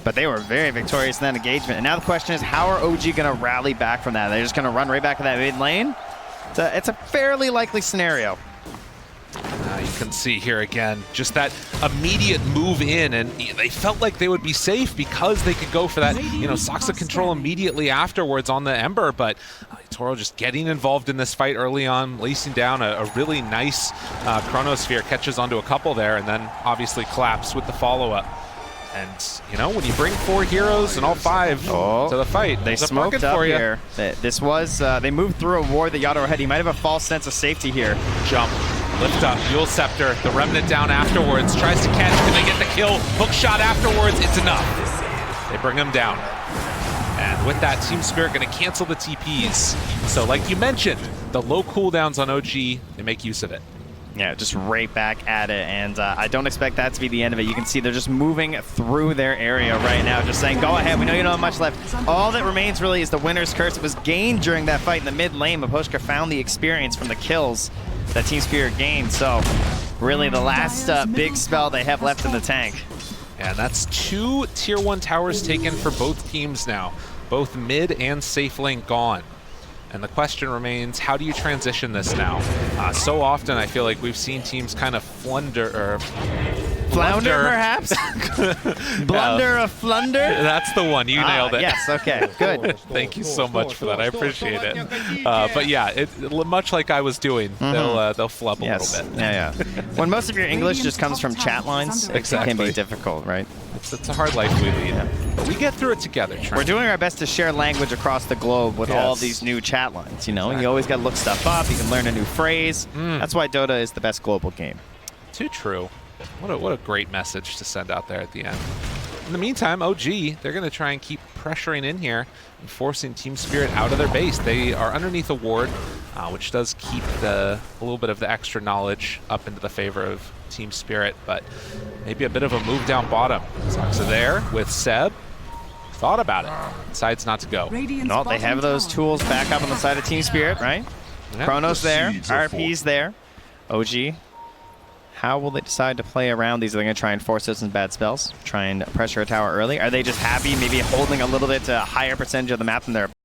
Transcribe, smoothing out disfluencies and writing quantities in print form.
But they were very victorious in that engagement. And now the question is, how are OG going to rally back from that? They're just going to run right back to that mid lane? It's a fairly likely scenario. You can see here again, just that immediate move in, and they felt like they would be safe because they could go for that, Soxa control immediately afterwards on the Ember, but Toro just getting involved in this fight early on, lacing down a really nice Chronosphere, catches onto a couple there, and then obviously collapse with the follow-up. And, when you bring 4 heroes and all 5 to the fight, they smoked up here. This was, they moved through a ward that Yado had. He might have a false sense of safety here. Jump. Lift up, Yule Scepter, the Remnant down afterwards, tries to catch, can they get the kill? Hook shot afterwards, it's enough. They bring him down. And with that, Team Spirit gonna cancel the TPs. So like you mentioned, the low cooldowns on OG, they make use of it. Yeah, just right back at it, and I don't expect that to be the end of it. You can see they're just moving through their area right now, just saying, go ahead, we know you don't have much left. All that remains really is the winner's curse. It was gained during that fight in the mid lane, but Pushka found the experience from the kills that Team Spirit gained, so really the last big spell they have left in the tank. And that's 2 tier 1 towers taken for both teams now, both mid and safe lane gone. And the question remains, how do you transition this now? So often I feel like we've seen teams kind of flounder, perhaps? Blunder of flunder? That's the one, you nailed it. Yes, okay, good. Thank you so much for that, I appreciate it. But yeah, much like I was doing, they'll flub a little bit. Yeah. When most of your English just comes from chat lines, it can be difficult, right? It's a hard life we lead. Yeah. But we get through it together, Trent. We're doing our best to share language across the globe with all these new chat lines, You always got to look stuff up, you can learn a new phrase. That's why Dota is the best global game. Too true. What a great message to send out there at the end. In the meantime, OG, they're going to try and keep pressuring in here and forcing Team Spirit out of their base. They are underneath a ward, which does keep a little bit of the extra knowledge up into the favor of Team Spirit, but maybe a bit of a move down bottom. Soxa there with Seb. Thought about it. Decides not to go. No, they have those tools back up on the side of Team Spirit, right? Yeah. Chronos there, RP's there. OG. How will they decide to play around these? Are they going to try and force out some bad spells? Try and pressure a tower early? Are they just happy maybe holding a little bit to a higher percentage of the map than their